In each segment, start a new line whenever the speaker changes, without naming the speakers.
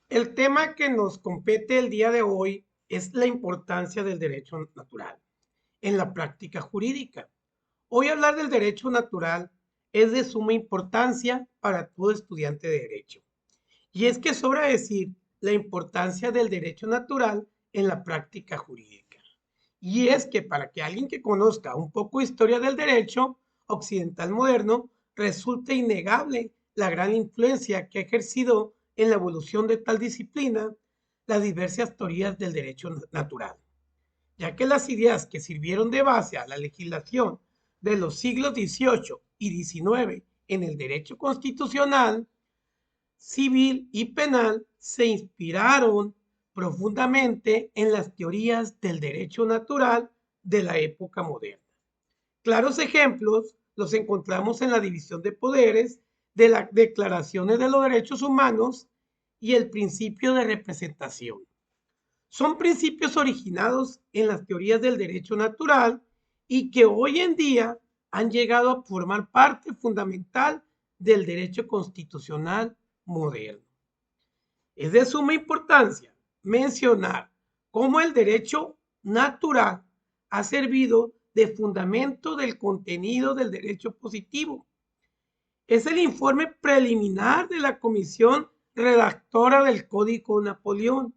El tema que nos compete el día de hoy es la importancia del derecho natural en la práctica jurídica. Hoy hablar del derecho natural es de suma importancia para todo estudiante de derecho. Y es que sobra decir la importancia del derecho natural en la práctica jurídica. Y es que para que alguien que conozca un poco de historia del derecho occidental moderno, resulta innegable la gran influencia que ha ejercido en la evolución de tal disciplina las diversas teorías del derecho natural, ya que las ideas que sirvieron de base a la legislación de los siglos XVIII y XIX en el derecho constitucional, civil y penal se inspiraron profundamente en las teorías del derecho natural de la época moderna. Claros ejemplos los encontramos en la división de poderes de las declaraciones de los derechos humanos y el principio de representación. Son principios originados en las teorías del derecho natural y que hoy en día han llegado a formar parte fundamental del derecho constitucional moderno. Es de suma importancia mencionar cómo el derecho natural ha servido de fundamento del contenido del derecho positivo. Es el informe preliminar de la comisión redactora del Código Napoleón.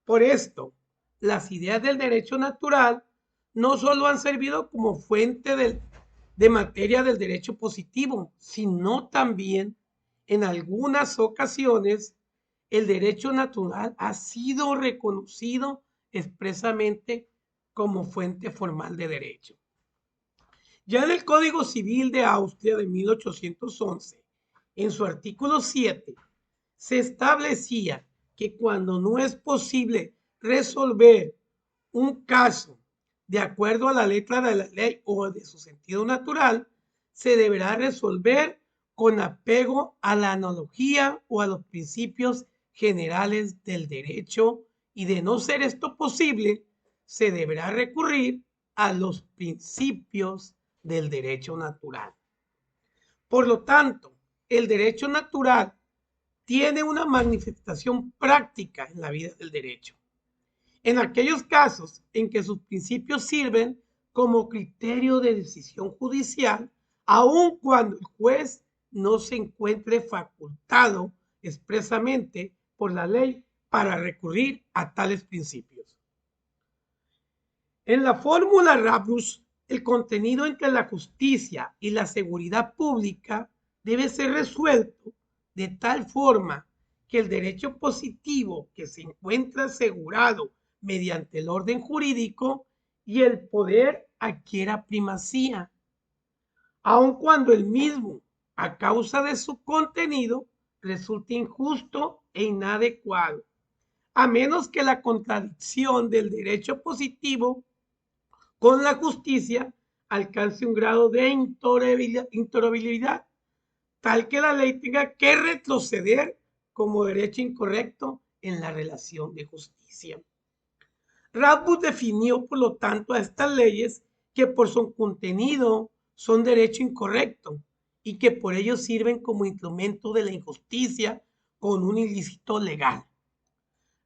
Por esto, las ideas del derecho natural no solo han servido como fuente de materia del derecho positivo, sino también en algunas ocasiones el derecho natural ha sido reconocido expresamente como fuente formal de derecho. Ya en el Código Civil de Austria de 1811, en su artículo 7, se establecía que cuando no es posible resolver un caso de acuerdo a la letra de la ley o de su sentido natural, se deberá resolver con apego a la analogía o a los principios generales del derecho, y de no ser esto posible, se deberá recurrir a los principios del derecho natural. Por lo tanto, el derecho natural tiene una manifestación práctica en la vida del derecho. En aquellos casos en que sus principios sirven como criterio de decisión judicial, aun cuando el juez no se encuentre facultado expresamente por la ley para recurrir a tales principios. En la fórmula Rabus, el contenido entre la justicia y la seguridad pública debe ser resuelto de tal forma que el derecho positivo que se encuentra asegurado mediante el orden jurídico y el poder adquiera primacía, aun cuando el mismo, a causa de su contenido, resulte injusto e inadecuado, a menos que la contradicción del derecho positivo con la justicia alcance un grado de intolerabilidad, tal que la ley tenga que retroceder como derecho incorrecto en la relación de justicia. Radboud definió, por lo tanto, a estas leyes que por su contenido son derecho incorrecto y que por ello sirven como instrumento de la injusticia con un ilícito legal.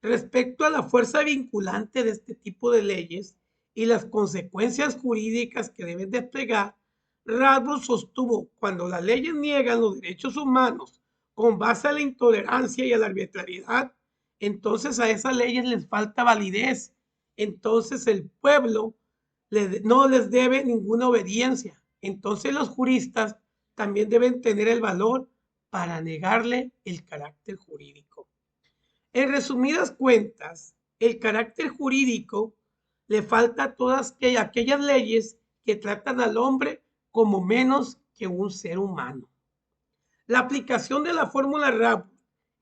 Respecto a la fuerza vinculante de este tipo de leyes y las consecuencias jurídicas que deben desplegar, Radbruch sostuvo cuando las leyes niegan los derechos humanos con base a la intolerancia y a la arbitrariedad, entonces a esas leyes les falta validez. Entonces el pueblo no les debe ninguna obediencia. Entonces los juristas también deben tener el valor para negarle el carácter jurídico. En resumidas cuentas, el carácter jurídico le falta a todas aquellas leyes que tratan al hombre como menos que un ser humano. La aplicación de la fórmula RAP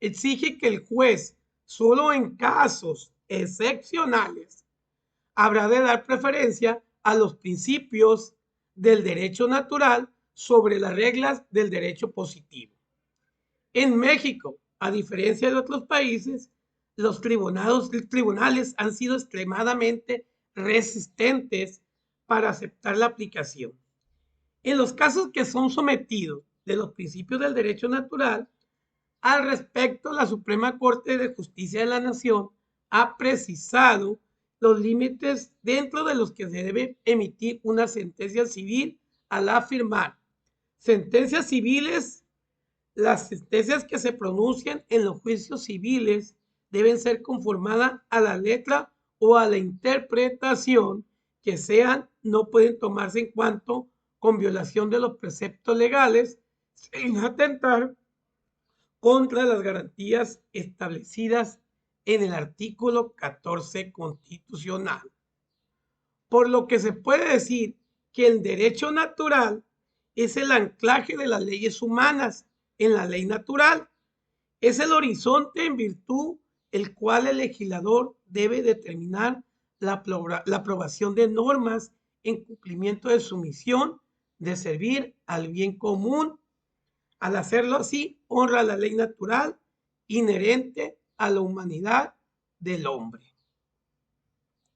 exige que el juez, solo en casos excepcionales, habrá de dar preferencia a los principios del derecho natural sobre las reglas del derecho positivo. En México, a diferencia de otros países, los tribunales han sido extremadamente resistentes para aceptar la aplicación. En los casos que son sometidos de los principios del derecho natural, Al respecto, la Suprema Corte de Justicia de la Nación ha precisado los límites dentro de los que se debe emitir una sentencia civil al afirmar sentencias civiles. Las sentencias que se pronuncian en los juicios civiles deben ser conformadas a la letra o a la interpretación que sean, no pueden tomarse en cuanto con violación de los preceptos legales sin atentar contra las garantías establecidas en el artículo 14 constitucional. Por lo que se puede decir que el derecho natural es el anclaje de las leyes humanas en la ley natural. Es el horizonte en virtud el cual el legislador debe determinar la aprobación de normas en cumplimiento de su misión de servir al bien común. Al hacerlo así, honra la ley natural inherente a la humanidad del hombre.